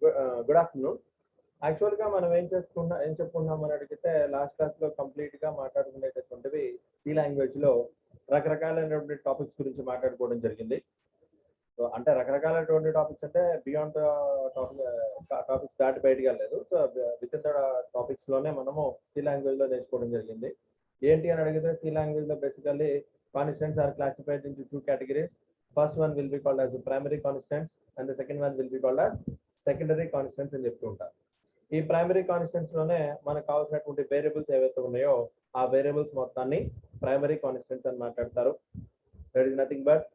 Good afternoon. యాక్చువల్గా మనం ఏం చెప్పుకున్నాం అని అడిగితే లాస్ట్ క్లాస్లో కంప్లీట్గా మాట్లాడుకునేటటువంటివి సి లాంగ్వేజ్లో రకరకాలైనటువంటి టాపిక్స్ గురించి మాట్లాడుకోవడం జరిగింది. సో అంటే రకరకాలైనటువంటి టాపిక్స్ అంటే బియాండ్ టాపిక్స్ దాటి బయటికి వెళ్ళలేదు. సో విత్ ఇన్ ద టాపిక్స్లోనే మనము సి లాంగ్వేజ్లో నేర్చుకోవడం జరిగింది. ఏంటి అని అడిగితే సి లాంగ్వేజ్లో basically constants are classified into 2 categories. First one will be called as the primary constants and the second one will be called as secondary constants అని చెప్తూ ఉంటారు. ఈ ప్రైమరీ కాన్స్టెంట్స్ లోనే మనకు కావాల్సినటువంటి వేరియబుల్స్ ఏవైతే ఉన్నాయో ఆ వేరియబుల్స్ మొత్తాన్ని ప్రైమరీ కాన్స్టెంట్స్ అని మాట్లాడతారు. That is nothing but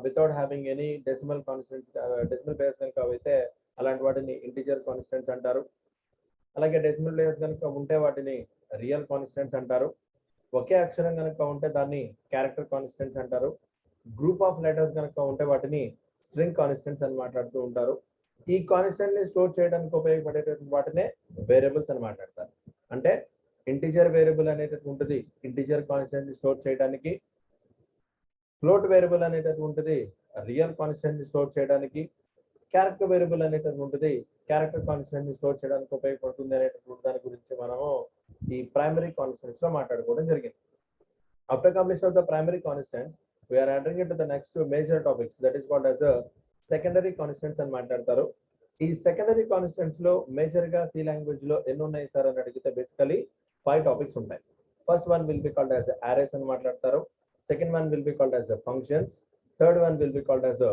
without having any decimal constants, decimal players కనుక అయితే అలాంటి వాటిని ఇంటిజర్ కాన్స్టెంట్స్ అంటారు. అలాగే డెసిమల్ ప్లేయర్స్ కనుక ఉంటే వాటిని రియల్ కాన్స్టెంట్స్ అంటారు. ఒకే అక్షరం కనుక ఉంటే దాన్ని క్యారెక్టర్ కాన్స్టెంట్స్ అంటారు. గ్రూప్ ఆఫ్ లెటర్స్ కనుక ఉంటే వాటిని స్ట్రింగ్ కాన్స్టెంట్స్ అని మాట్లాడుతూ ఉంటారు. ఈ కాన్స్టెంట్ ని స్టోర్ చేయడానికి ఉపయోగపడేటటువంటి వాటినే వేరియబుల్స్ అని మాట్లాడతారు. అంటే ఇంటిజర్ వేరియబుల్ అనేటది ఉంటుంది ఇంటిజర్ కాన్స్టెంట్ ని స్టోర్ చేయడానికి, ఫ్లోట్ వేరియబుల్ అనేటది ఉంటుంది రియల్ కాన్స్టెంట్ ని స్టోర్ చేయడానికి, క్యారెక్టర్ వేరియబుల్ అనేటది ఉంటుంది క్యారెక్టర్ కాన్స్టెంట్ ని స్టోర్ చేయడానికి ఉపయోగపడుతుంది అనేటటువంటి దాని గురించి మనము ఈ ప్రైమరీ కాన్స్టెంట్స్ లో మాట్లాడుకోవడం జరిగింది. After completion of the primary constants we are entering into the next two major topics that is called as a secondary constants అని మాట్లాడతారు. ఈ సెకండరీ కాన్స్టెంట్స్ లో మేజర్ గా సి లాంగ్వేజ్ లో ఎన్ని ఉన్నాయి సార్ అని అడిగితే బేసికలీ 5 టాపిక్స్ ఉంటాయి. First one will be called as arrays అని మాట్లాడతారు. Second one will be called as functions. Third one will be called as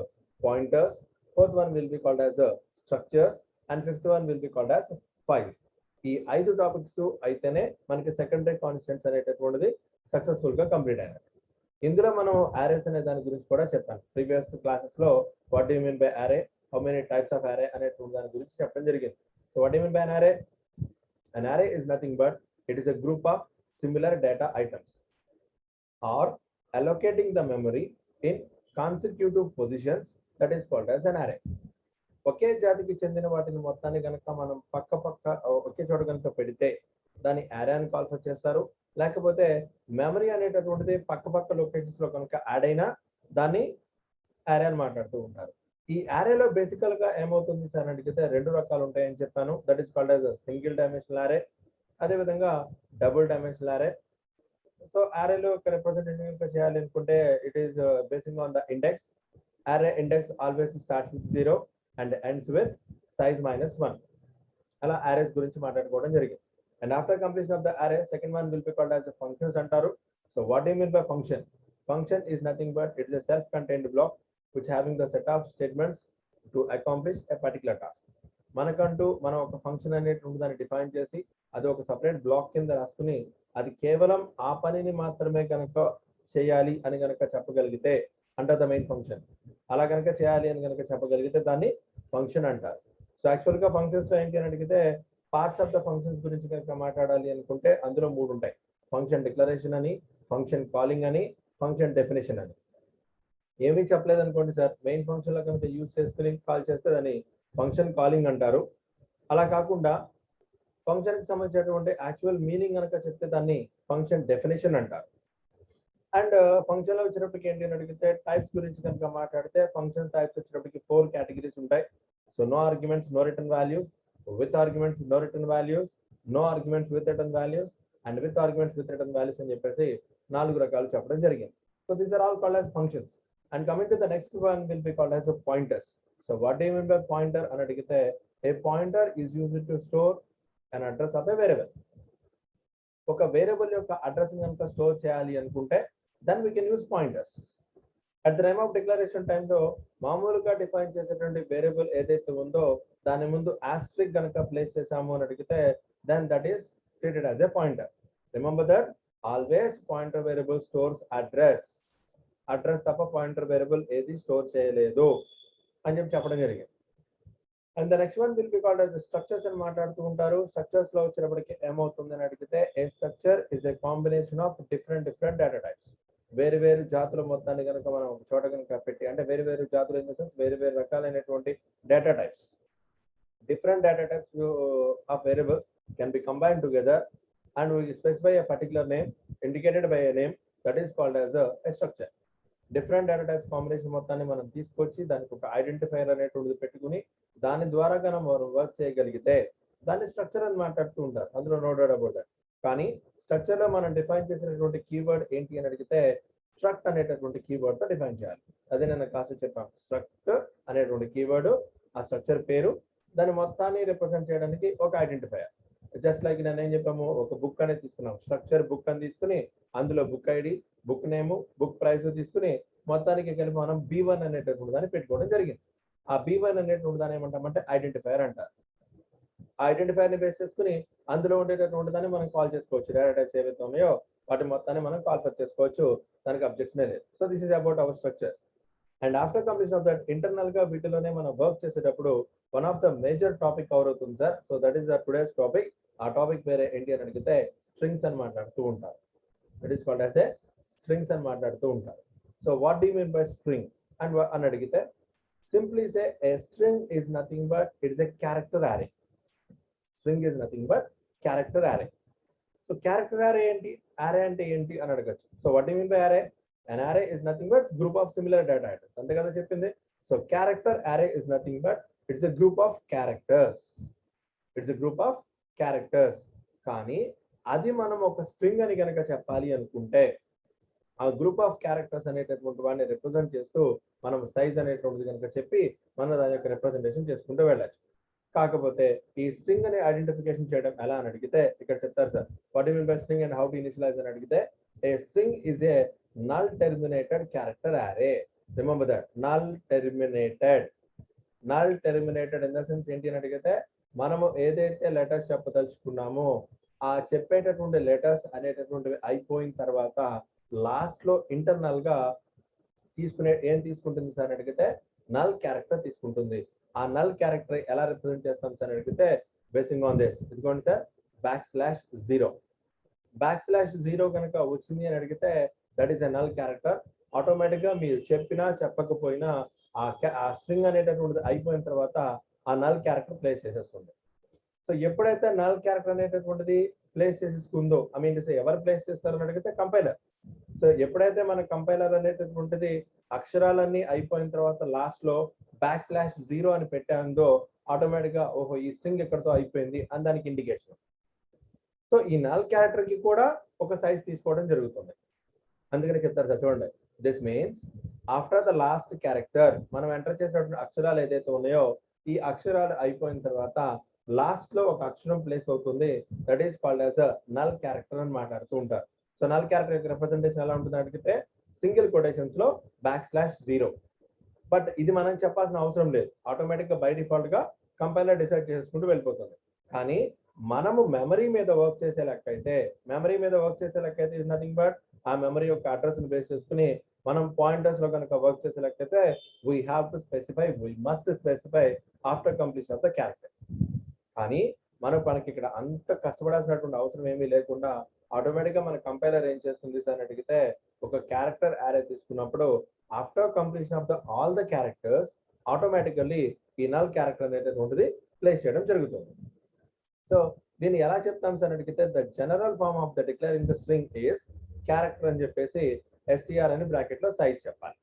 pointers. Fourth one will be called as structures and fifth one will be called as files. ఈ 5 topics అయితేనే మనకి secondary constants అనేటటువంటిది successful గా complete అయినది. ఇందులో మనం arrays అనే దాని గురించి కూడా చెప్పాను. ప్రీవియస్ క్లాసెస్ లో what do you mean by array, how many types of array అనేటువంటి దాని గురించి చెప్పడం జరిగింది. So what do you mean by an array? An array is nothing but it is a group of similar data items are allocating the memory in consecutive positions, that is called as an array. ఒకే జాతికి చెందిన వాటిని మొత్తాన్ని కనుక మనం పక్క ఒకే చోట కనుక పెడితే దాన్ని అరే అని కాల్ చేస్తారు. లేకపోతే మెమరీ అనేటటువంటిది పక్క లొకేషన్స్ లో కనుక యాడ్ అయినా దాన్ని అరే అని మాట్లాడుతూ ఉంటారు. ఈ అరేలో బేసికల్ గా ఏమవుతుంది సార్ అడిగితే 2 రకాలు ఉంటాయని చెప్పాను. That is called as single dimensional array, అదే విధంగా డబుల్ డైమెన్షనల్ అరే. సో అరేలో రిప్రజెంటేషన్ కనుక చేయాలి అనుకుంటే it is basing on the index. Array index always starts with 0 and ends with size -1. అలా అరేస్ గురించి మాట్లాడుకోవడం జరిగింది. And after completion of the array, second one will be called as a functions antaru. So what do you mean by function? Function is nothing but it is a self-contained block which having the set of statements to accomplish a particular task. మనకంటూ మనం ఒక function అనేటువంటి దాన్ని define చేసి అది ఒక separate black కింద రాసుకుని అది కేవలం ఆ పనిని మాత్రమే కనుక చేయాలి అని కనుక చెప్పగలిగితే అండర్ ద మెయిన్ ఫంక్షన్. అలా కనుక చేయాలి అని కనుక చెప్పగలిగితే దాన్ని ఫంక్షన్ అంటారు. సో యాక్చువల్ గా ఫంక్షన్స్ లో ఏంటి అని అడిగితే పార్ట్స్ ఆఫ్ ద ఫంక్షన్స్ గురించి కనుక మాట్లాడాలి అనుకుంటే అందులో 3 ఉంటాయి. ఫంక్షన్ డిక్లరేషన్ అని, ఫంక్షన్ కాలింగ్ అని, ఫంక్షన్ డెఫినేషన్ అని. ఏమీ చెప్పలేదు అనుకోండి సార్, మెయిన్ ఫంక్షన్ లో కనుక యూజ్ చేసుకుని కాల్ చేస్తే దాన్ని ఫంక్షన్ కాలింగ్ అంటారు. అలా కాకుండా ఫంక్షన్ కి సంబంధించినటువంటి యాక్చువల్ మీనింగ్ కనుక చెప్తే దాన్ని ఫంక్షన్ డెఫినేషన్ అంటారు. అండ్ ఫంక్షన్ లో వచ్చినప్పటికి ఏంటి అని అడిగితే టైప్స్ గురించి కనుక మాట్లాడితే ఫంక్షన్ టైప్స్ వచ్చినప్పటికి 4 కేటగిరీస్ ఉంటాయి. So no arguments, no return values, with arguments no return values, no arguments with return values and with arguments with return values అని చెప్పేసి 4 రకాలు చెప్పడం జరిగింది. So these are all called as functions. And coming to the next one will be called as a pointers. So what do you mean by pointer అని అడిగితే a pointer is used to store an address of a variable. ఒక variable యొక్క address కనుక store చేయాలి అనుకుంటే then we can use pointers. At the time of declaration టైంలో మామూలుగా define చేసేటువంటి వేరియబుల్ ఏదైతే ఉందో దాని ముందు ఆస్ట్రిక్ కనుక ప్లేస్ చేసాము అని అడిగితే then that is treated as a pointer. Remember that always pointer variable stores address తప్ప పాయింటర్ వేరియబుల్ ఏది స్టోర్ చేయలేదు అని చెప్పడం జరిగింది. And the next one will be called as structures అని మాట్లాడుతూ ఉంటారు. స్ట్రక్చర్స్ లో వచ్చినప్పటికీ ఏమవుతుంది అని అడిగితే a structure is a combination of different data types. వేరు జాతుల మొత్తాన్ని కనుక మనం ఒక చోట కనుక పెట్టి అంటే వేరు జాతులు ఇన్ ద సెన్స్ వేరు రకాలైనటువంటి data types, different data types of variables can be combined together and we specify a particular name indicated by a name that is called as a structure. Different data types combination మొత్తాన్ని మనం తీసుకొచ్చి దానికి ఒక identifier అనేటువంటిది పెట్టుకుని దాని ద్వారా కనుక మనం వర్క్ చేయగలిగితే దాన్ని స్ట్రక్చర్ అని మాట్లాడుతూ ఉంటారు, అందులో నో డౌట్ అబౌట్ దట్. కానీ స్ట్రక్చర్ లో మనం డిఫైన్ చేసినటువంటి కీవర్డ్ ఏంటి అని అడిగితే స్ట్రక్ట్ అనేటటువంటి కీవర్డ్ తో డిఫైన్ చేయాలి. అదే నేను కాస్త చెప్పాను, స్ట్రక్ట్ అనేటువంటి కీవర్డ్, ఆ స్ట్రక్చర్ పేరు, దాని మొత్తాన్ని రిప్రజెంట్ చేయడానికి ఒక ఐడెంటిఫైయర్. జస్ట్ లైక్ నేను ఏం చెప్పాము, ఒక బుక్ అనేది తీసుకున్నాం, స్ట్రక్చర్ బుక్ అని తీసుకుని అందులో book ID, book name, book price తీసుకుని మొత్తానికి కలిపి మనం B1 అనేటటువంటి దాన్ని పెట్టుకోవడం జరిగింది. ఆ B1 అనేటువంటి దాన్ని ఏమంటామంటే ఐడెంటిఫైయర్ అంటారు. ఆ ఐడెంటిఫైయర్ ని బేస్ చేసుకుని అందులో ఉండేటటువంటి దాన్ని మనం కాల్ చేసుకోవచ్చు. డేటా టైప్స్ ఏవైతే ఉన్నాయో వాటి మొత్తాన్ని మనం కాల్ చేసుకోవచ్చు, దానికి అబ్జెక్షన్ లేదు. So this is about our structure. And after completion of that internal గా వీటిలోనే మనం వర్క్ చేసేటప్పుడు one of the major topic cover అవుతుంది sir. So that is the today's topic. ఆ టాపిక్ పేరే ఏంటి అని అడిగితే స్ట్రింగ్స్ అని మాట్లాడుతూ ఉంటారు. It is called as a strings అని మాట్లాడుతూ ఉంటారు. So what do you mean by string అని అడిగితే simply say a string is nothing but it's a character array. String is nothing but character array. So character array ఏంటి, array అంటే ఏంటి అని అడగచ్చు. So what do you mean by array? An array is nothing but group of similar data items. అంతే కదా చెప్పింది. So character array is nothing but it's a group of characters. It's a group of characters. కానీ అది మనం ఒక string అని కనుక చెప్పాలి అనుకుంటే ఆ గ్రూప్ ఆఫ్ క్యారెక్టర్స్ అనేటటువంటి వాడిని రిప్రజెంట్ చేస్తూ మనం సైజ్ అనేటువంటిది కనుక చెప్పి మనం దాని యొక్క రిప్రజెంటేషన్ చేసుకుంటూ వెళ్ళచ్చు. కాకపోతే ఈ స్ట్రింగ్ అనే ఐడెంటిఫికేషన్ చేయడం ఎలా అని అడిగితే ఇక్కడ చెప్తారు sir, what you mean by string and how to initialise అని అడిగితే a string is a null terminated character array. Remember that, null terminated in the sense ఏంటి అని అడిగితే మనము ఏదైతే లెటర్స్ చెప్పదలుచుకున్నామో ఆ చెప్పేటటువంటి లెటర్స్ అనేటటువంటివి అయిపోయిన తర్వాత లాస్ట్ లో ఇంటర్నల్ గా ఏం తీసుకుంటుంది సార్ అని అడిగితే నల్ క్యారెక్టర్ తీసుకుంటుంది. ఆ నల్ క్యారెక్టర్ ఎలా రిప్రజెంట్ చేస్తాం సార్ అని అడిగితే బేసింగ్ ఆన్ దిస్, ఇదిగోండి సార్, /0. /0 కనుక వచ్చింది అని అడిగితే that is a null character. Automatic గా మీరు చెప్పినా చెప్పకపోయినా ఆ స్ట్రింగ్ అనేటటువంటిది అయిపోయిన తర్వాత ఆ నల్ క్యారెక్టర్ ప్లేస్ చేసేస్తుంది. సో ఎప్పుడైతే నల్ క్యారెక్టర్ అనేటటువంటిది ప్లేస్ చేసేసుకుందో, ఐ మీన్ ఎవరు ప్లేస్ చేస్తారని అడిగితే కంపైలర్. సో ఎప్పుడైతే మన కంపైలర్ అనేటటువంటిది అక్షరాలన్నీ అయిపోయిన తర్వాత లాస్ట్ లో /0 అని పెట్టాందో ఆటోమేటిక్ గా ఓహో ఈ స్ట్రింగ్ ఎక్కడితో అయిపోయింది అని దానికి ఇండికేషన్. సో ఈ నల్ క్యారెక్టర్ కి కూడా ఒక సైజ్ తీసుకోవడం జరుగుతుంది. అందుకని చెప్తారు సార్ చూడండి, this means after the last character మనం ఎంటర్ చేసినటువంటి అక్షరాలు ఏదైతే ఉన్నాయో ఈ అక్షరాలు అయిపోయిన తర్వాత లాస్ట్ లో ఒక అక్షరం ప్లేస్ అవుతుంది, that is called as a null character అని మాట్లాడుతూ ఉంటారు. సో నల్ క్యారెక్టర్ యొక్క రిప్రజెంటేషన్ ఎలా ఉంటుంది అడిగితే సింగిల్ కొటేషన్స్ లో /0. బట్ ఇది మనం చెప్పాల్సిన అవసరం లేదు, ఆటోమేటిక్ గా బై డిఫాల్ట్ గా కంపైలర్ డిసైడ్ చేసుకుంటూ వెళ్ళిపోతుంది. కానీ మనము మెమరీ మీద వర్క్ చేసే లెక్క అయితే ఇస్ నథింగ్ బట్ ఆ మెమరీ యొక్క అడ్రస్ ని బేస్ చేసుకుని మనం పాయింటర్స్ లో కనుక వర్క్ చేసే లెక్క అయితే we must specify after completion of the character. కానీ మనకి ఇక్కడ అంత కష్టపడాల్సినటువంటి అవసరం ఏమీ లేకుండా ఆటోమేటిక్ గా మన కంపైలర్ ఏం చేస్తుంది సార్ అని అడిగితే ఒక క్యారెక్టర్ array తీసుకున్నప్పుడు after completion of all the characters automatically ఈ నల్ క్యారెక్టర్ అనేటటువంటిది ప్లేస్ చేయడం జరుగుతుంది. సో దీన్ని ఎలా చెప్తాం సార్ అడిగితే the general form of the declaring the string is character అని చెప్పేసి str అని బ్రాకెట్ లో సైజ్ చెప్పాలి.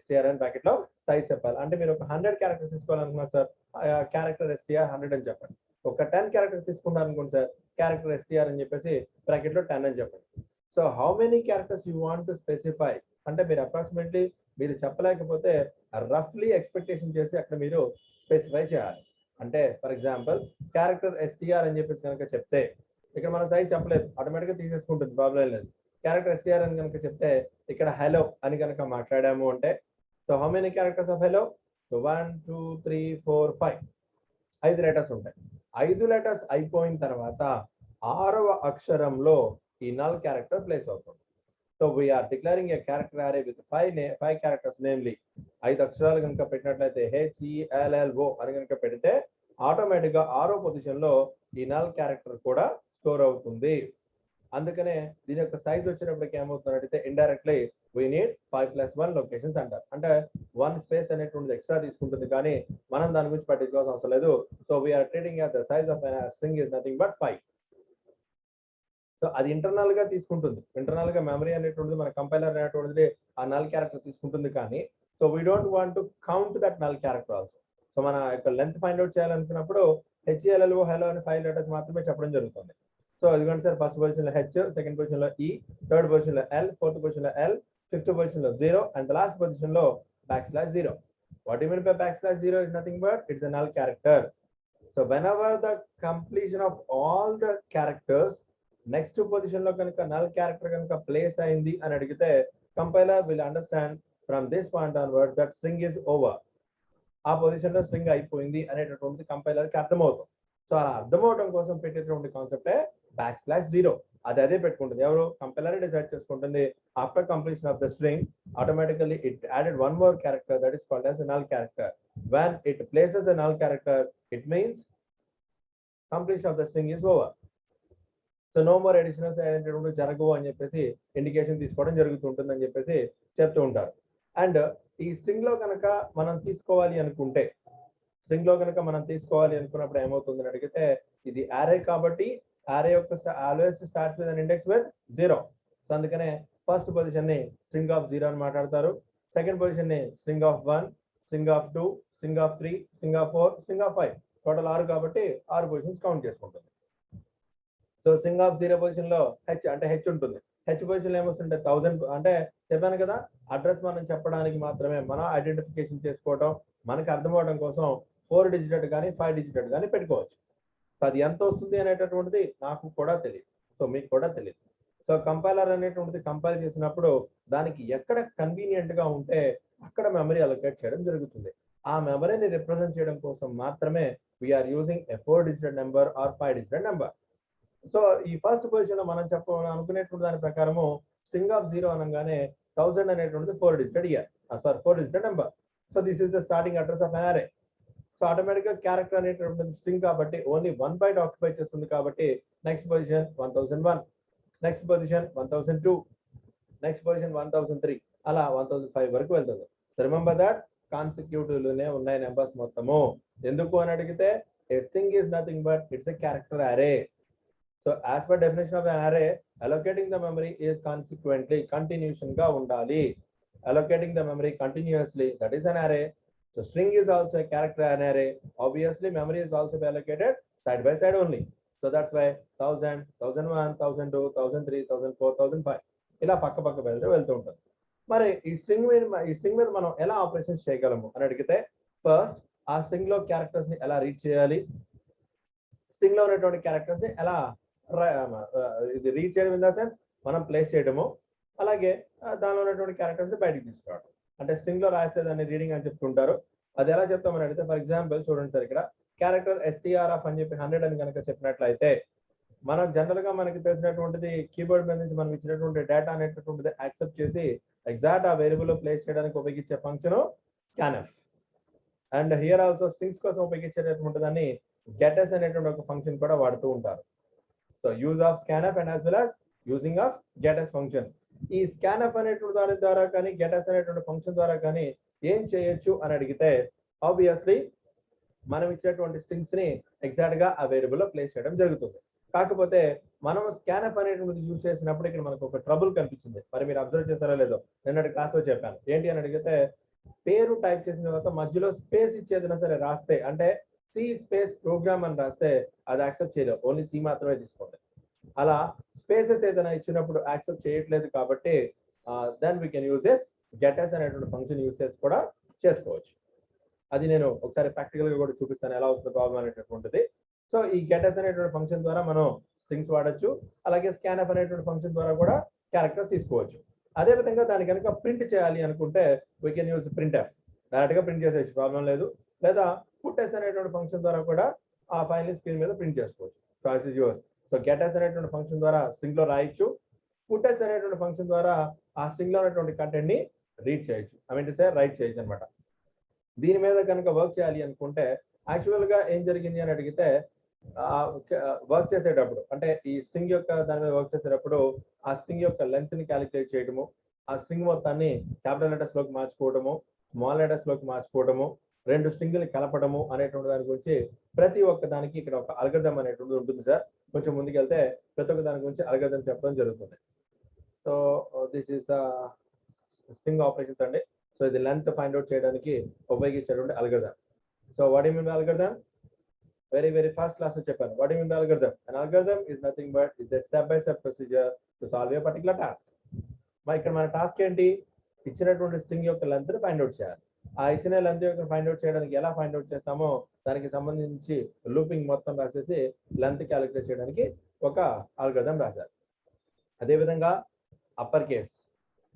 str అని బ్రాకెట్ లో సైజ్ చెప్పాలి. అంటే మీరు ఒక 100 క్యారెక్టర్స్ తీసుకోవాలనుకున్నారు సార్, క్యారెక్టర్ str 100 అని చెప్పండి. ఒక 10 క్యారెక్టర్స్ తీసుకున్నారు అనుకోండి సార్, క్యారెక్టర్ str అని చెప్పేసి బ్రాకెట్ లో 10 అని చెప్పండి. So how many characters you want to specify అంటే మీరు అప్రాక్సిమేట్లీ మీరు చెప్పలేకపోతే రఫ్లీ ఎక్స్పెక్టేషన్ చేసి అక్కడ మీరు స్పెసిఫై చేయాలి. అంటే ఫర్ ఎగ్జాంపుల్ క్యారెక్టర్ str అని చెప్పేసి కనుక చెప్తే ఇక్కడ మనం సైజ్ చెప్పలేదు, ఆటోమేటిక్ గా తీసేసుకుంటుంది, ప్రాబ్లం లేదు. క్యారెక్టర్ str అని కనుక చెప్తే ఇక్కడ హలో అని కనుక మాట్లాడాము అంటే so how many characters of hello? So 1 2 3 4 5 5 letters ఉంటాయి. 5 లెటర్స్ అయిపోయిన తర్వాత 6వ అక్షరంలో ఈ నల్ క్యారెక్టర్ ప్లేస్ అవుతుంది. So we are declaring a character array with 5 characters, namely 5 అక్షరాలు కనుక పెట్టినట్లయితే HELLO అని కనుక పెడితే ఆటోమేటిక్ గా 6వ పొజిషన్ లో ఈ నల్ క్యారెక్టర్ కూడా స్టోర్ అవుతుంది. అందుకనే దీని యొక్క సైజ్ వచ్చేటప్పటికి ఏమవుతుంది అంటే ఇండైరెక్ట్లీ వీ నీడ్ 5+1 లొకేషన్స్ అంటారు. అంటే 1 స్పేస్ అనేటువంటిది ఎక్స్ట్రా తీసుకుంటుంది, కానీ మనం దాని గురించి పట్టించుకోవాల్సిన అవసరం లేదు. So we are treating as the size of string is nothing but 5. So అది ఇంటర్నల్ గా తీసుకుంటుంది, ఇంటర్నల్ గా మెమరీ అనేటువంటిది మన కంపైలర్ అనేటువంటిది ఆ నల్ క్యారెక్టర్ తీసుకుంటుంది. కానీ so we don't want to count that null character also. So మన యొక్క లెంత్ ఫైండ్ అవుట్ చేయాలనుకున్నప్పుడు హెచ్ఈఎల్ఎల్ఓ హెలో అని 5 లెటర్స్ మాత్రమే చెప్పడం జరుగుతుంది. సో ఇదిగోండి సార్, ఫస్ట్ పొజిషన్ లో హెచ్, సెకండ్ పొజిషన్ లో ఈ, థర్డ్ పొజిషన్ లో ఎల్, ఫోర్త్ పొజిషన్ లో ఎల్, ఫిఫ్త్ పొజిషన్ లో 0 అండ్ లాస్ట్ పొజిషన్ లో /0. What do you mean by /0 is nothing but it's a null character. So whenever the completion of all the characters next position లో కనుక null character కనుక place అయింది అని అడిగితే compiler will understand from this point onward that string is over. ఆ position లో string అయిపోయింది అనేటటువంటి కంపైలర్ కి అర్థమవుతుంది. సో అలా అర్థమవడం కోసం పెట్టేటువంటి కాన్సెప్టే /0. అదే పెట్టుకుంటుంది. ఎవరు? కంపైలర్ డిసైడ్ చేసుకుంటుంది. After completion of the string automatically it added one more character that is called as a null character. When it places a null character, it means completion of the string is over. So no more additionals అనేటటువంటి జరగవు అని చెప్పేసి indication తీసుకోవడం జరుగుతుంటుందని చెప్పేసి చెప్తూ ఉంటారు. And ఈ string లో కనుక మనం తీసుకోవాలి అనుకుంటే, అనుకున్నప్పుడు ఏమవుతుందని అడిగితే, ఇది array కాబట్టి array యొక్క always starts with an index with 0. So అందుకనే ఫస్ట్ పొజిషన్ ని స్ట్రింగ్ ఆఫ్ 0 అని మాట్లాడతారు. సెకండ్ పొజిషన్ ని string of 1, string of 2, string of 3, string of 4, string of 5. Total 6 కాబట్టి 6 పొజిషన్స్ కౌంట్ చేసుకుంటుంది. సో స్ట్రింగ్ ఆఫ్ 0 పొజిషన్ లో H ఉంటుంది. H position ఏమొస్తుంటే 1000. అంటే చెప్పాను కదా, అడ్రస్ మనం చెప్పడానికి మాత్రమే, మనం ఐడెంటిఫికేషన్ చేసుకోవడం, మనకు అర్థం అవడం కోసం 4 డిజిటెడ్ కానీ 5 డిజిటెడ్ కానీ పెట్టుకోవచ్చు. సో అది ఎంత వస్తుంది అనేటటువంటిది నాకు కూడా తెలియదు, సో మీకు కూడా తెలియదు. సో కంపైలర్ అనేటువంటిది కంపైల్ చేసినప్పుడు దానికి ఎక్కడ కన్వీనియంట్ గా ఉంటే అక్కడ మెమరీ అలొకేట్ చేయడం జరుగుతుంది. ఆ మెమరీని రిప్రజెంట్ చేయడం కోసం మాత్రమే we are using a 4 digited number or 5 digited number. So ఈ ఫస్ట్ పొజిషన్ లో మనం అనుకునేటువంటి దాని ప్రకారము స్ట్రింగ్ ఆఫ్ 0 అనగానే 1000 అనేటువంటిది 4 digited number. So this is the starting address of an array. So automatic గా క్యారెక్టర్ అనేటువంటిది స్ట్రింగ్ కాబట్టి ఓన్లీ 1 బైట్ ఆక్యుపై చేస్తుంది కాబట్టి next position 1001, next position 1002, next position 1003, అలా 1005 వరకు వెళ్తుంది. సో రిమెంబర్ దట్ కాన్సిక్యూటివ్ లోనే ఉన్నాయి నెంబర్స్ మొత్తము. ఎందుకు అని అడిగితే a string is nothing but it's a character array. So as per definition of an array, allocating the memory is consequently continuation ga undali. Allocating the memory continuously, that is an array. So string is also a character an array. Obviously memory is also allocated side by side only. So that's why 1000, 1001, 1002, 1003, 1004, 1005 ఇలా పక్క వెళ్తూ ఉంటుంది. మరి ఈ string మీద మనం ఎలా operations చేయగలము అని అడిగితే, ఫస్ట్ ఆ స్ట్రింగ్ లో క్యారెక్టర్స్ ని ఎలా రీడ్ చేయాలి, స్ట్రింగ్ లో ఉన్నటువంటి క్యారెక్టర్స్ ని ఎలా ఇది రీడ్ చేయడం ఇన్ ద సెన్స్ మనం ప్లేస్ చేయడము, అలాగే దానిలో ఉన్నటువంటి క్యారెక్టర్స్ ని బయటికి తీసుకురావడం. అంటే స్ట్రింగ్ లో రాసే దాన్ని రీడింగ్ అని చెప్తుంటారు. అది ఎలా చెప్తామని అడిగితే, ఫర్ ఎగ్జాంపుల్ చూడండి సార్, ఇక్కడ క్యారెక్టర్ STRF అని చెప్పి 100 అని కనుక చెప్పినట్లయితే, మనం జనరల్ గా మనకి తెలిసినటువంటిది కీబోర్డ్ మీద నుంచి మనం ఇచ్చినటువంటి డేటా అనేటటువంటిది యాక్సెప్ట్ చేసి ఎగ్జాక్ట్ ఆ వేరియబుల్ లో ప్లేస్ చేయడానికి ఉపయోగించే function scanf. And here also strings కోసం ఉపయోగించేటటువంటి దాన్ని గెటస్ అనేటువంటి ఒక ఫంక్షన్ కూడా వాడుతూ ఉంటారు. So use of scanf and as well as using of gets function. ఈ scanf అనేటువంటి దాని ద్వారా కానీ గెటస్ అనేటువంటి ఫంక్షన్ ద్వారా కానీ ఏం చేయొచ్చు అని అడిగితే, ఆబ్వియస్లీ మనం ఇచ్చినటువంటి స్ట్రింగ్స్ ని ఎగ్జాక్ట్ గా ఆ వేరియబుల్ లో ప్లేస్ చేయడం జరుగుతుంది. కాకపోతే మనం scanf అనేటువంటిది యూజ్ చేసినప్పుడు ఇక్కడ మనకు ఒక ట్రబుల్ కనిపించింది. మరి మీరు అబ్జర్వ్ చేస్తారో లేదో, నిన్నటి క్లాస్ లో చెప్పాను. ఏంటి అని అడిగితే, పేరు టైప్ చేసిన తర్వాత మధ్యలో స్పేస్ ఇచ్చేదైనా సరే రాస్తే, అంటే సి స్పేస్ ప్రోగ్రామ్ అని రాస్తే అది యాక్సెప్ట్ చేయలేదు, ఓన్లీ సి మాత్రమే తీసుకోండి. అలా స్పేసెస్ ఏదైనా ఇచ్చినప్పుడు యాక్సెప్ట్ చేయట్లేదు కాబట్టి then we can use this gets అనేటువంటి ఫంక్షన్ యూజ్ చేసి కూడా చేసుకోవచ్చు. అది నేను ఒకసారి ప్రాక్టికల్ గా కూడా చూపిస్తాను ఎలా వస్తుంది ప్రాబ్లం అనేటటువంటిది. సో ఈ గెటస్ అనేటువంటి ఫంక్షన్ ద్వారా మనం స్ట్రింగ్స్ వాడచ్చు, అలాగే scanf అనేటువంటి ఫంక్షన్ ద్వారా కూడా క్యారెక్టర్స్ తీసుకోవచ్చు. అదే విధంగా దాని కనుక ప్రింట్ చేయాలి అనుకుంటే we can use printf, direct గా ప్రింట్ చేసేయచ్చు, ప్రాబ్లం లేదు. లేదా పుట్టెస్ అనేటువంటి ఫంక్షన్ ద్వారా కూడా ఆ ఫైల్ ని స్క్రీన్ మీద ప్రింట్ చేసుకోవచ్చు. Choice is yours. సో గెటస్ అనేటువంటి ఫంక్షన్ ద్వారా స్ట్రింగ్ లో రాయొచ్చు, పుట్టెస్ అనేటువంటి ఫంక్షన్ ద్వారా ఆ స్ట్రింగ్ లో ఉన్నటువంటి కంటెంట్ ని రీడ్ చేయొచ్చు, రైట్ చేయొచ్చు అనమాట. దీని మీద కనుక వర్క్ చేయాలి అనుకుంటే యాక్చువల్ గా ఏం జరిగింది అని అడిగితే, వర్క్ చేసేటప్పుడు అంటే ఈ స్ట్రింగ్ యొక్క దాని మీద వర్క్ చేసేటప్పుడు ఆ స్ట్రింగ్ యొక్క లెంత్ ని క్యాలిక్యులేట్ చేయడము, ఆ స్ట్రింగ్ మొత్తాన్ని క్యాపిటల్ లెటర్స్ లోకి మార్చుకోవడము, స్మాల్ లెటర్స్ లోకి మార్చుకోవడము, రెండు స్ట్రింగ్లు కలపడము అనేటువంటి దాని గురించి ప్రతి ఒక్క దానికి ఇక్కడ ఒక అల్గోరిథం అనేటువంటి ఉంటుంది సార్. కొంచెం ముందుకెళ్తే ప్రతి ఒక్క దాని గురించి అల్గోరిథం చెప్పడం జరుగుతుంది. So this is string operations అండి. సో ఇది లెంత్ ఫైండ్ అవుట్ చేయడానికి ఉపయోగించేటువంటి algorithm. So what you mean by algorithm? very fast class లో చెప్పాను. What you mean by algorithm? An algorithm is nothing but is a step by step procedure to solve a particular task. మరి ఇక్కడ మన task ఏంటి? ఇచ్చినటువంటి string యొక్క length ని find out చేయాలి. ఆ ఇచ్చిన లెంత్ యొక్క ఫైండ్ అవుట్ చేయడానికి ఎలా ఫైండ్ అవుట్ చేస్తామో దానికి సంబంధించి లూపింగ్ మొత్తం రాసేసి లెంత్ క్యాలిక్యులేట్ చేయడానికి ఒక అల్గోరిథం రాశారు. అదేవిధంగా అప్పర్ కేస్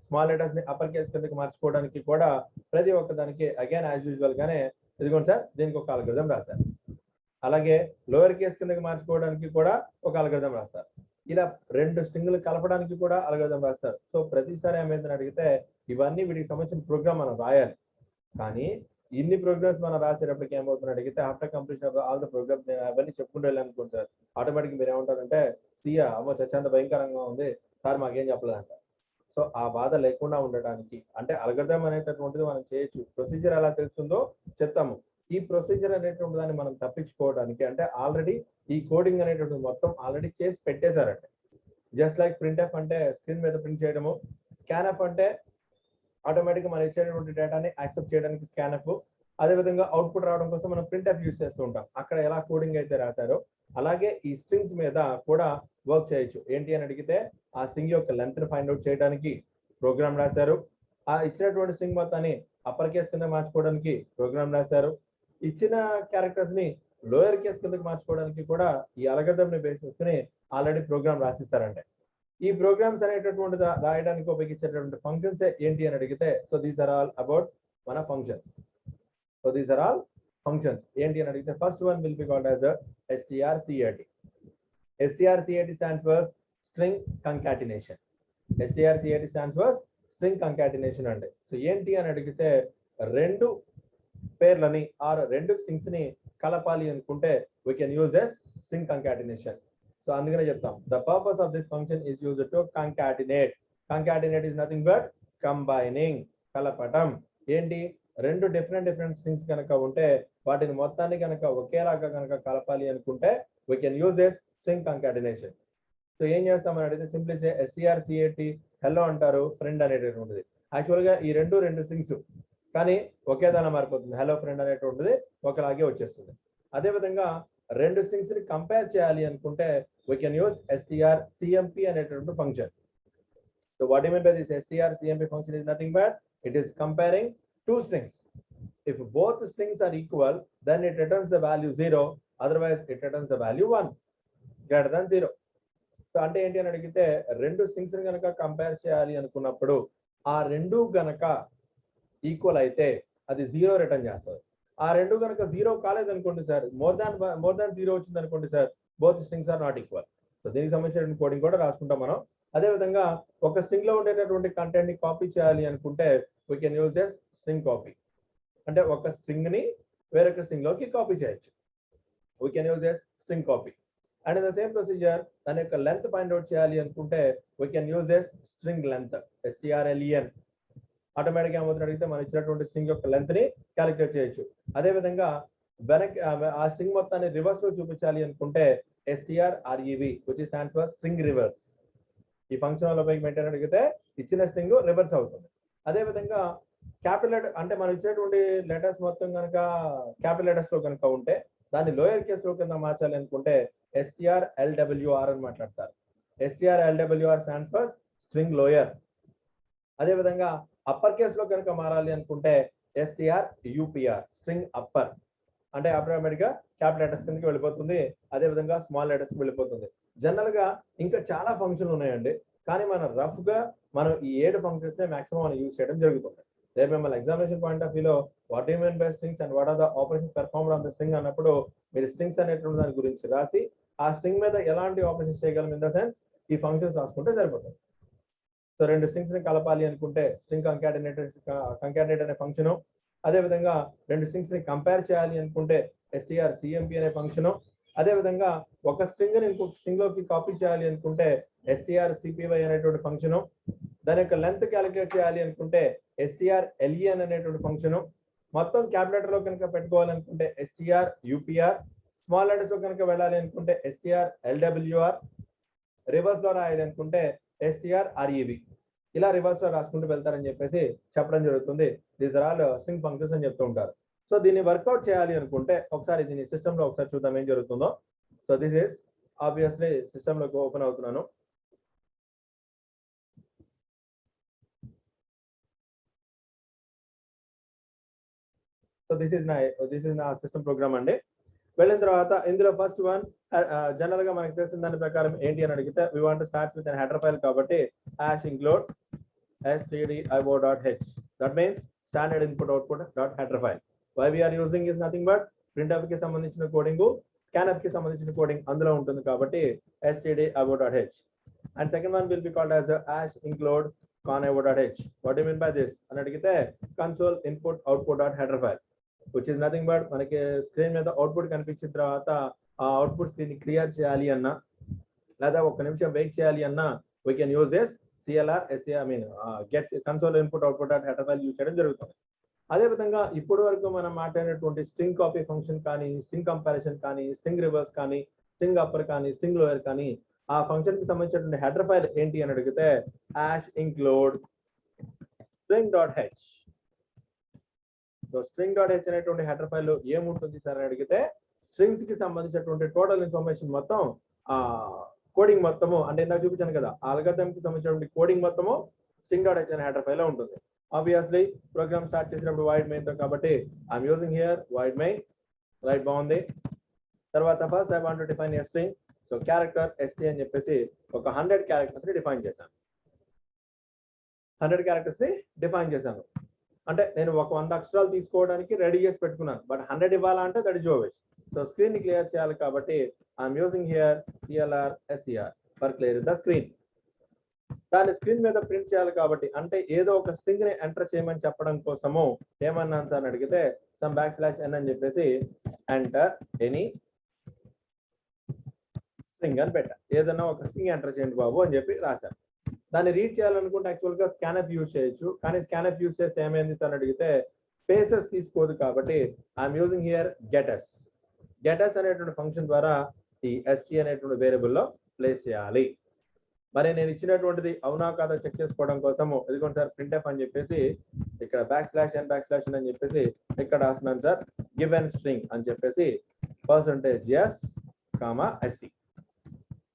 స్మాల్ లెటర్స్ ని అప్పర్ కేస్ కిందకి మార్చుకోవడానికి కూడా ప్రతి ఒక్క దానికి అగైన్ యాజ్ యూజువల్ గానే ఇదిగోండి సార్ దీనికి ఒక అల్గోరిథం రాశారు. అలాగే లోయర్ కేస్ కిందకి మార్చుకోవడానికి కూడా ఒక అల్గోరిథం రాస్తారు. ఇలా రెండు స్ట్రింగ్లు కలపడానికి కూడా అల్గోరిథం రాస్తారు. సో ప్రతిసారి ఏమైందని అడిగితే ఇవన్నీ వీటికి సంబంధించిన ప్రోగ్రామ్ మనం రాయాలి. కానీ ఇన్ని ప్రోగ్రామ్స్ మనం రాసేటప్పటికి ఏమవుతుంది అడిగితే after completion of all the programs నేను అవన్నీ చెప్పుకుంటూ వెళ్ళాలనుకుంటారు. ఆటోమేటిక్ మీరు ఏమంటారంటే సియా అమ్మో చచ్చేంత భయంకరంగా ఉంది సార్ మాకేం చెప్పలేదంట. సో ఆ బాధ లేకుండా ఉండటానికి అంటే అల్గోరిథం అనేటటువంటిది మనం చేయొచ్చు. ప్రొసీజర్ ఎలా తెలుస్తుందో చెప్తాము. ఈ ప్రొసీజర్ అనేటువంటి దాన్ని మనం తప్పించుకోవడానికి అంటే ఆల్రెడీ ఈ కోడింగ్ అనేటువంటి మొత్తం ఆల్రెడీ చేసి పెట్టేశారంటే జస్ట్ లైక్ ప్రింట్ఎఫ్ అంటే స్క్రీన్ మీద ప్రింట్ చేయడము, స్కాన్ఎఫ్ అంటే ఆటోమేటిక్గా మనం ఇచ్చేటువంటి డేటాని యాక్సెప్ట్ చేయడానికి స్కాన్ఎఫ్, అదేవిధంగా అవుట్పుట్ రావడం కోసం మనం ప్రింట్ఎఫ్ యూజ్ చేస్తూ ఉంటాం. అక్కడ ఎలా కోడింగ్ అయితే రాశారో అలాగే ఈ స్ట్రింగ్స్ మీద కూడా వర్క్ చేయొచ్చు. ఏంటి అని అడిగితే ఆ స్ట్రింగ్ యొక్క లెంత్ ని ఫైండ్ అవుట్ చేయడానికి ప్రోగ్రామ్ రాశారు. ఆ ఇచ్చినటువంటి స్ట్రింగ్ మొత్తాన్ని అప్పర్ కేస్ కింద మార్చుకోవడానికి ప్రోగ్రామ్ రాశారు. ఇచ్చిన క్యారెక్టర్స్ ని లోయర్ కేస్ కిందకి మార్చుకోవడానికి కూడా ఈ అల్గోరిథం ని బేస్ చేసుకుని ఆల్రెడీ ప్రోగ్రామ్ రాసిస్తారంటే ఈ ప్రోగ్రామ్స్ అనేటటువంటి రాయడానికి ఉపయోగించేటటువంటి ఫంక్షన్స్ ఏంటి అని అడిగితే so these are all about మన functions. So these are all functions ఏంటి అని అడిగితే first one will be called as strcat. strcat stands for string concatenation. strcat stands for string concatenation అంటే సో ఏంటి అని అడిగితే రెండు పేర్లని ఆర్ రెండు స్ట్రింగ్స్ ని కలపాలి అనుకుంటే we can use as string concatenation. So అందుకనే చెప్తాం the purpose of this function is used to concatenate. Concatenate is nothing but combining, కలపటం. ఏంటి రెండు డిఫరెంట్ స్ట్రింగ్స్ కనుక ఉంటే వాటిని మొత్తాన్ని కనుక ఒకేలాగా కనుక కలపాలి అనుకుంటే we can use this string concatenation. So ఏం చేస్తామని అడిగితే సింప్లీ సే strcat హెల్లో అంటారు ఫ్రెండ్ అనేటటువంటిది. యాక్చువల్ గా ఈ రెండు స్ట్రింగ్స్ కానీ ఒకే దాని మారిపోతుంది. హలో ఫ్రెండ్ అనేటువంటిది ఒకలాగే వచ్చేస్తుంది. అదే విధంగా రెండు స్ట్రింగ్స్ ని కంపేర్ చేయాలి అనుకుంటే we can use strcmp అనేటువంటి function. So what you mean by this strcmp function is nothing but it is comparing two strings. If both strings are equal then it returns the value 0, otherwise it returns the value 1 greater than 0. So అంటే ఏంటి అని అడిగితే రెండు strings ని కనుక compare చేయాలి అనుకున్నప్పుడు ఆ రెండు గనక ఈక్వల్ అయితే అది 0 రిటర్న్ చేస్తుంది. ఆ రెండు కనుక 0 కాలేదనుకోండి సార్ మోర్ దాన్ 0 వచ్చింది అనుకోండి sir both strings are not equal. So దీనికి సంబంధించిన కోడింగ్ కూడా రాసుకుంటాం మనం. అదే విధంగా ఒక స్ట్రింగ్ లో ఉండేటటువంటి కంటెంట్ ని కాపీ చేయాలి అనుకుంటే we can use this string copy. అంటే ఒక స్ట్రింగ్ ని వేరొక స్ట్రింగ్ లోకి కాపీ చేయొచ్చు. we can use this string copy. And in the same procedure దాని యొక్క లెంత్ ఫైండ్ అవుట్ చేయాలి అనుకుంటే we can use this string length, strlen. ఆటోమేటిక్గా ఏమవుతుంది అడిగితే మనం ఇచ్చినటువంటి స్ట్రింగ్ యొక్క లెంత్ ని క్యాలిక్యులేట్ చేయొచ్చు. అదే విధంగా వెనక్కి ఆ స్ట్రింగ్ మొత్తాన్ని రివర్స్ లో చూపించాలి అనుకుంటే strrev which stands for string reverse. ఈ ఫంక్షన్ వల్ల ఉపయోగం అడిగితే ఇచ్చిన స్ట్రింగ్ రివర్స్ అవుతుంది. అదే విధంగా క్యాపిటల్ లెటర్ అంటే మనం ఇచ్చినటువంటి లెటర్స్ మొత్తం కనుక క్యాపిటల్ లెటర్స్ లో కనుక ఉంటే దాన్ని లోయర్ కేస్ లో కింద మార్చాలి అనుకుంటే strlwr అని మాట్లాడతారు. strlwr stands for string lower. అదే విధంగా అప్పర్ కేస్ లో కనుక మారాలి అనుకుంటే strupr స్ట్రింగ్ అప్పర్. అంటే ఆటోమేటిక్ గా క్యాపిటల్ లెటర్స్ కిందకి వెళ్ళిపోతుంది. అదే విధంగా స్మాల్ లెటర్స్ కి వెళ్ళిపోతుంది. జనరల్ గా ఇంకా చాలా ఫంక్షన్లు ఉన్నాయండి, కానీ మనం రఫ్ గా మనం ఈ 7 ఫంక్షన్స్ మాక్సిమం మనం యూజ్ చేయడం జరుగుతుంది. రేపు మిమ్మల్ని ఎగ్జామినేషన్ పాయింట్ ఆఫ్ వ్యూలో what you mean by strings and what are the operation performed on the string అన్నప్పుడు మీరు స్ట్రింగ్స్ అనేటువంటి దాని గురించి రాసి ఆ స్ట్రింగ్ మీద ఎలాంటి ఆపరేషన్ చేయగలం ఇన్ ద సెన్స్ ఈ ఫంక్షన్స్ రాసుకుంటే సరిపోతుంది. సో రెండు స్ట్రింగ్స్ ని కలపాలి అనుకుంటే స్ట్రింగ్ కంకాటినేట్ అనే ఫంక్షన్, అదే విధంగా రెండు స్ట్రింగ్స్ ని కంపేర్ చేయాలి అనుకుంటే strcmp అనే ఫంక్షన్, అదే విధంగా ఒక స్ట్రింగ్ ని ఇంకొక స్ట్రింగ్ లోకి కాపీ చేయాలి అనుకుంటే strcpy అనేటువంటి ఫంక్షన్, దాని యొక్క లెంత్ క్యాలిక్యులేట్ చేయాలి అనుకుంటే strlen అనేటువంటి ఫంక్షన్, మొత్తం క్యాపిటల్ లో కనుక పెట్టుకోవాలనుకుంటే strupr, స్మాల్ లెటర్స్ లో కనుక వెళ్ళాలి అనుకుంటే strlwr, రివర్స్ లో రాయాలి అనుకుంటే strrev. ఇలా రివర్స్ లో రాసుకుంటూ వెళ్తారని చెప్పేసి చెప్పడం జరుగుతుంది. These are all string functions అని చెప్తూ ఉంటారు. సో దీన్ని వర్కౌట్ చేయాలి అనుకుంటే ఒకసారి దీన్ని సిస్టంలో ఒకసారి చూద్దాం ఏం జరుగుతుందో. సో దిస్ ఇస్ ఆబ్వియస్లీ సిస్టంలోకి ఓపెన్ అవుతున్నాను. సో దిస్ ఇస్ నా సిస్టమ్ ప్రోగ్రామ్ అండి. వెళ్ళిన తర్వాత ఇందులో ఫస్ట్ వన్ జనరల్ గా మనకి తెలిసిన దాని ప్రకారం ఏంటి అని అడిగితే we want to start with header file కాబట్టి hash include stdio.h. that means standard input output dot header file. Why we are using is nothing but printf కి సంబంధించిన కోడింగ్, scanf కి సంబంధించిన కోడింగ్ అందులో ఉంటుంది కాబట్టి stdio.h. and second one will be called as hash include conio.h. what do you mean by this అని అడిగితే console input output dot header file, which is nothing but మనకి స్క్రీన్ మీద output కనిపించిన తర్వాత ఆ అవుట్పుట్స్ దీన్ని క్లియర్ చేయాలి అన్నా లేదా ఒక నిమిషం వెయిట్ చేయాలి అన్నా we can use this CLR SCR get console input output dot header file use చేయడం జరుగుతుంది. అదే విధంగా ఇప్పటి వరకు మనం మాట్లాడినటువంటి స్ట్రింగ్ కాపీ ఫంక్షన్ కానీ, స్ట్రింగ్ కంపారిజన్ కానీ, స్ట్రింగ్ రివర్స్ కానీ, స్ట్రింగ్ అప్పర్ కానీ, స్ట్రింగ్ లోయర్ కానీ ఆ ఫంక్షన్ కి సంబంధించినటువంటి హెడర్ ఫైల్ ఏంటి అని అడిగితే hash include string.h. So string.h అనేటువంటి హెడర్ ఫైల్ ఏముంటుంది సార్ అని అడిగితే స్ట్రింగ్స్ కి సంబంధించినటువంటి టోటల్ ఇన్ఫర్మేషన్ మొత్తం కోడింగ్ మొత్తము అంటే ఇందాక చూపించాను కదా ఆల్గరిథం కి సంబంధించినటువంటి కోడింగ్ మొత్తము string.h అనే హెడర్ ఫైల్ లో ఉంటుంది. ఆబ్వియస్లీ ప్రోగ్రామ్ స్టార్ట్ చేసినప్పుడు void main తో కాబట్టి I'm using here void main. Right, బాగుంది. తర్వాత first I want to define a string. So character st అని చెప్పేసి ఒక 100 క్యారెక్టర్స్ ని డిఫైన్ చేశాను. 100 క్యారెక్టర్స్ ని డిఫైన్ చేశాను అంటే నేను ఒక 100 అక్షరాలు తీసుకోవడానికి రెడీ చేసి పెట్టుకున్నాను. బట్ 100 ఇవ్వాలంటే దట్ ఇస్ ఓవేస్. సో స్క్రీన్ ని క్లియర్ చేయాలి కాబట్టి I'm using here CLR SCR for clear the screen. దాన్ని స్క్రీన్ మీద ప్రింట్ చేయాలి కాబట్టి అంటే ఏదో ఒక స్ట్రింగ్ ని ఎంటర్ చేయమని చెప్పడం కోసము ఏమన్నాను సార్ అని అడిగితే సమ్ \n అని చెప్పేసి ఎంటర్ ఎనీ స్ట్రింగ్ అని పెట్టా. ఏదైనా ఒక స్ట్రింగ్ ఎంటర్ చేయండి బాబు అని చెప్పి రాశాను. దాన్ని రీడ్ చేయాలనుకుంటే యాక్చువల్ గా scanf యూజ్ చేయొచ్చు, కానీ scanf యూజ్ చేస్తే ఏమైంది సార్ అని అడిగితే స్పేసెస్ తీసుకోదు కాబట్టి ఐఎమ్ యూజింగ్ హియర్ getas అనేటువంటి ఫంక్షన్ ద్వారా ఈ st అనేటువంటి వేరియబుల్ లో ప్లేస్ చేయాలి. మరి నేను ఇచ్చినటువంటిది అవునా కాదా చెక్ చేసుకోవడం కోసము ఇదిగోండి సార్ printf అని చెప్పేసి ఇక్కడ \n అని చెప్పేసి ఇక్కడ రాస్తున్నాను సార్ given string అని చెప్పేసి %s, st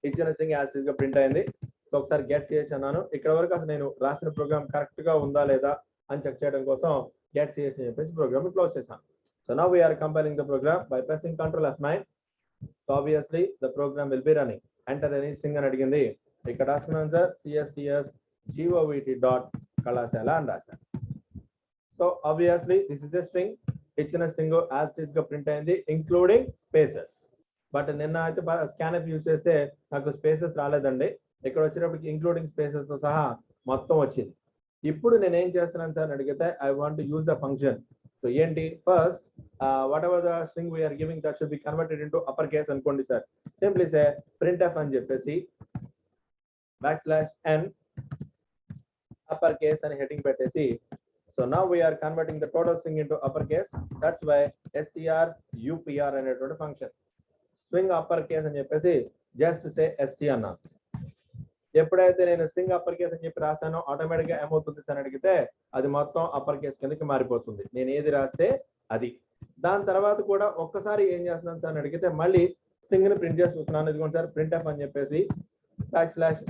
ఇచ్చిన స్ట్రింగ్ యాజ్ గా ప్రింట్ అయింది. సో ఒకసారి గెట్ చేయొచ్చు అన్నాను. ఇక్కడ వరకు అసలు నేను రాసిన ప్రోగ్రామ్ కరెక్ట్ గా ఉందా లేదా అని చెక్ చేయడం కోసం గెట్ చేయొచ్చు అని చెప్పేసి ప్రోగ్రామ్ క్లోజ్ చేశాను. So now we are compiling the program by pressing Ctrl F9. So obviously the program will be running. Enter any string అని అడిగింది. ఇక్కడ రాస్తున్నాను సార్ CSTS_govt.kalasala అని రాశాను. So obviously this is a string. ఇచ్చిన స్ట్రింగ్ యాజ్ ఇట్ గా print అయింది including spaces. But నిన్న అయితే scanf యూజ్ చేస్తే నాకు స్పేసెస్ రాలేదండి. ఇక్కడ వచ్చినప్పటికి ఇంక్లూడింగ్ స్పేసెస్ తో సహా మొత్తం వచ్చింది. ఇప్పుడు నేను ఏం చేస్తున్నాను సార్ అని అడిగితే I want to use the function. So ఏంటి first whatever the string we are giving that should be converted into upper case అనుకోండి సార్. సింప్లీ సే printf అని చెప్పేసి \n అప్పర్ కేస్ అని హెడ్డింగ్ పెట్టేసి so now we are converting the total string into upper case. That's why strupr అనేటువంటి function. String upper case అని చెప్పేసి just say st అన్నాను. ఎప్పుడైతే నేను స్ట్రింగ్ అప్పర్ కేస్ అని చెప్పి రాసానో ఆటోమేటిక్ గా ఏమవుతుంది అని అడిగితే అది మొత్తం అప్పర్ కేస్ కిందకి మారిపోతుంది నేను ఏది రాస్తే అది. దాని తర్వాత కూడా ఒక్కసారి ఏం చేస్తున్నాను సార్ అని అడిగితే మళ్ళీ స్ట్రింగ్ ని ప్రింట్ చేసి చూస్తున్నాను. ఇదిగోండి సార్ printf అని చెప్పేసి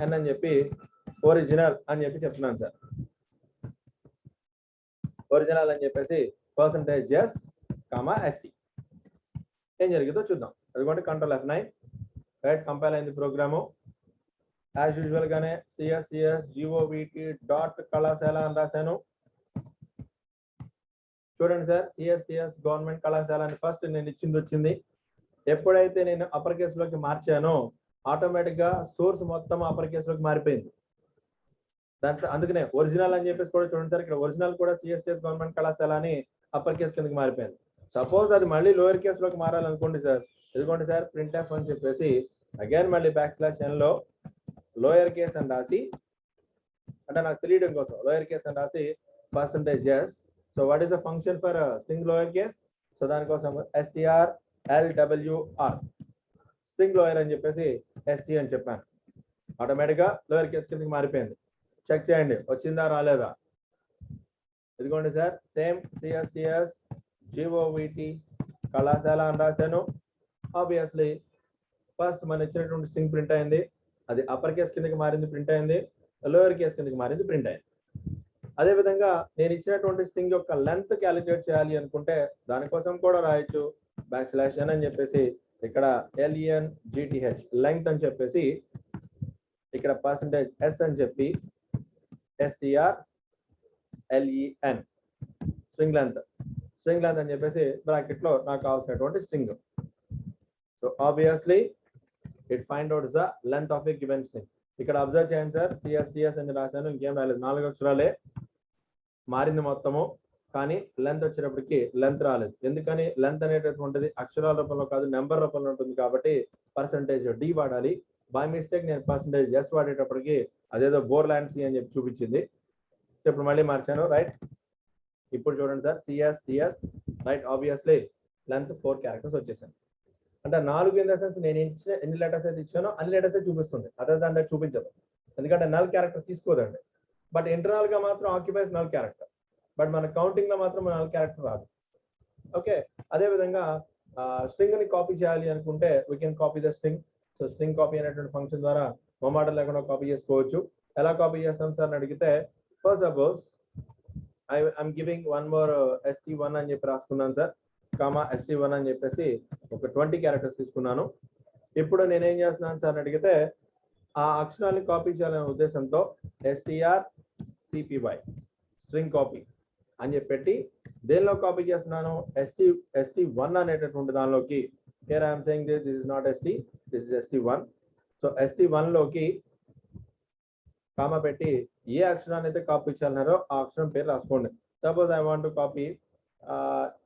\n అని చెప్పి ఒరిజినల్ అని చెప్పి చెప్తున్నాను సార్. ఒరిజినల్ అని చెప్పేసి %s, st ఏం జరిగిందో చూద్దాం. అదిగోండి Ctrl F9. రైట్, కంపైల్ అయింది ప్రోగ్రాము. యాజ్ యూజువల్ గానే CSTS_govt.kalasala అని రాశాను. చూడండి సార్ CSTS గవర్నమెంట్ కళాశాల అని ఫస్ట్ నేను ఇచ్చింది వచ్చింది. ఎప్పుడైతే నేను అప్పర్ కేస్ లోకి మార్చానో ఆటోమేటిక్ గా సోర్స్ మొత్తం అప్పర్ కేస్ లోకి మారిపోయింది. దాంట్లో అందుకనే ఒరిజినల్ అని చెప్పేసి కూడా చూడండి సార్ ఇక్కడ ఒరిజినల్ కూడా CSTS గవర్నమెంట్ కళాశాల అని అప్పర్ కేస్ కిందకి మారిపోయింది. సపోజ్ అది మళ్ళీ లోయర్ కేస్ లోకి మారాలనుకోండి సార్ ఇదిగోండి సార్ printf అని చెప్పేసి అగైన్ మళ్ళీ \n లో లోయర్ కేస్ అని రాసి అంటే నాకు తెలియడం కోసం లోయర్ కేస్ అని రాసి %s. So what is the function for string lower case? So దానికోసం strlwr స్ట్రింగ్ లోయర్ అని చెప్పేసి st అని చెప్పాను. ఆటోమేటిక్ గా లోయర్ కేస్ కిందకి మారిపోయింది. చెక్ చేయండి వచ్చిందా రాలేదా. ఇదిగోండి సార్ సేమ్ CSTS GOVT కళాశాల అని రాశాను. ఆబ్వియస్లీ ఫస్ట్ మన ఇచ్చినటువంటి స్ట్రింగ్ ప్రింట్ అయింది, అది అప్పర్ కేస్ కిందకి మారింది, ప్రింట్ అయింది, లోయర్ కేస్ కిందకి మారింది, ప్రింట్ అయింది. అదేవిధంగా నేను ఇచ్చినటువంటి స్ట్రింగ్ యొక్క లెంత్ క్యాలిక్యులేట్ చేయాలి అనుకుంటే దానికోసం కూడా రాయొచ్చు. \n అని చెప్పేసి ఇక్కడ LENGTH లెంగ్త్ అని చెప్పేసి ఇక్కడ %s అని చెప్పి STRLEN స్ట్రింగ్ లెంత్ అని చెప్పేసి బ్రాకెట్ లో నాకు కావాల్సినటువంటి string. So obviously it find out the length of a given string. ఇక్కడ అబ్జర్వ్ చేయండి సార్, CS అని రాశాను, ఇంకేం రాలేదు, 4 అక్షరాలే మారింది మొత్తము, కానీ లెంత్ వచ్చేటప్పటికి లెంత్ రాలేదు. ఎందుకని? లెంత్ అనేటటువంటిది అక్షరాల రూపంలో కాదు, నెంబర్ రూపంలో ఉంటుంది కాబట్టి %D వాడాలి. బై మిస్టేక్ నేను %S వాడేటప్పటికి అదేదో బోర్లాండ్ సి అని చెప్పి చూపించింది. ఇప్పుడు మళ్ళీ మార్చాను, రైట్. ఇప్పుడు చూడండి sir, CS right. Obviously length 4 characters వచ్చేసాను. అంటే 4 ఇన్ ద సెన్స్ నేను ఎన్ని లెటర్స్ అయితే ఇచ్చానో అన్ని లెటర్స్ చూపిస్తుంది, అదే దాని చూపించదు. ఎందుకంటే నల్ క్యారెక్టర్ తీసుకోదండి. బట్ ఇంటర్నల్ గా మాత్రం ఆక్యుపైస్ నల్ క్యారెక్టర్, బట్ మన కౌంటింగ్ లో మాత్రం నల్ క్యారెక్టర్ రాదు. ఓకే, అదే విధంగా స్ట్రింగ్ ని కాపీ చేయాలి అనుకుంటే we can copy the string. So string copy అనేటువంటి ఫంక్షన్ ద్వారా మొమాటం లేకుండా కాపీ చేసుకోవచ్చు. ఎలా కాపీ చేస్తాం సార్ అని అడిగితే, first suppose I'm giving one more ST1 అని చెప్పి రాసుకున్నాను సార్, కామా ST1 అని చెప్పేసి ఒక 20 క్యారెక్టర్స్ తీసుకున్నాను. ఇప్పుడు నేనేం చేస్తున్నాను సార్ అని అడిగితే, ఆ అక్షరాన్ని కాపీ చేయాలనే ఉద్దేశంతో STRCPY స్ట్రింగ్ కాపీ అని చెప్పి పెట్టి దేనిలో కాపీ చేస్తున్నాను, ST1 అనేటటువంటి దానిలోకి. Here I'm saying this is not ST, this is ST1. So ST1 లోకి కామా పెట్టి ఏ అక్షరాన్ని అయితే కాపీ చేయాలన్నారో ఆ అక్షరం పేరు రాసుకోండి. Suppose I want to copy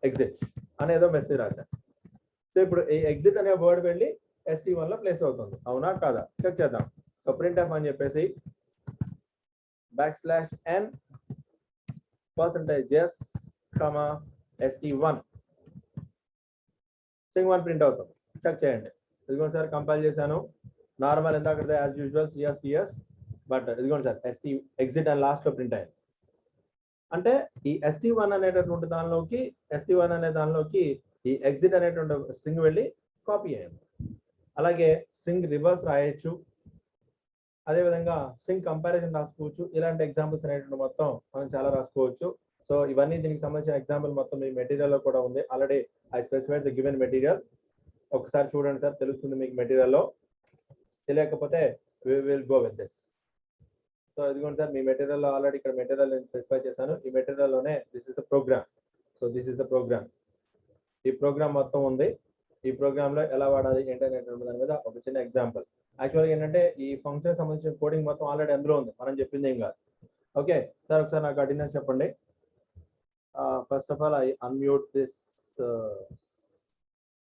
exit అనేదో మెసేజ్ రాశాను. సో ఇప్పుడు ఈ ఎగ్జిట్ అనే వర్డ్ వెళ్ళి ST1 లో ప్లేస్ అవుతుంది, అవునా కాదా చెక్ చేద్దాం. సో printf అని చెప్పేసి \n %s, ST1 string 1 print అవుతుంది. చెక్ చేయండి. ఇదిగోండి సార్, కంపైల్ చేశాను, నార్మల్ ఎంత అక్కడ యాజ్ యూజువల్ CS, బట్ ఇదిగోండి సార్ ST ఎగ్జిట్ అని లాస్ట్ లో ప్రింట్ అయింది. అంటే ఈ ST1 అనేటటువంటి దానిలోకి ఈ ఎగ్జిట్ అనేటువంటి స్ట్రింగ్ వెళ్ళి కాపీ అయ్యింది. అలాగే స్ట్రింగ్ రివర్స్ రాయొచ్చు, అదేవిధంగా స్ట్రింగ్ కంపారిజన్ రాసుకోవచ్చు. ఇలాంటి ఎగ్జాంపుల్స్ అనేటువంటి మొత్తం మనం చాలా రాసుకోవచ్చు. సో ఇవన్నీ దీనికి సంబంధించిన ఎగ్జాంపుల్ మొత్తం మీ మెటీరియల్ లో కూడా ఉంది. Already I specified the given material. ఒకసారి చూడండి సార్, తెలుస్తుంది మీకు మెటీరియల్లో. తెలియకపోతే we will go with this. So ఇదిగోండి సార్, మీ మెటీరియల్లో ఆల్రెడీ ఇక్కడ మెటీరియల్ నేను స్పెసిఫై చేశాను. ఈ మెటీరియల్లోనే this is the program. So this is the program. ఈ ప్రోగ్రామ్ మొత్తం ఉంది. ఈ ప్రోగ్రామ్ లో ఎలా వాడాలి ఏంటనేటువంటి దాని మీద ఒక చిన్న ఎగ్జాంపుల్. యాక్చువల్గా ఏంటంటే ఈ ఫంక్షన్ సంబంధించిన కోడింగ్ మొత్తం ఆల్రెడీ అందులో ఉంది, మనం చెప్పింది ఏం కాదు. ఓకే సార్, ఒకసారి నాకు అటెండెన్స్ చెప్పండి. First of all I unmute this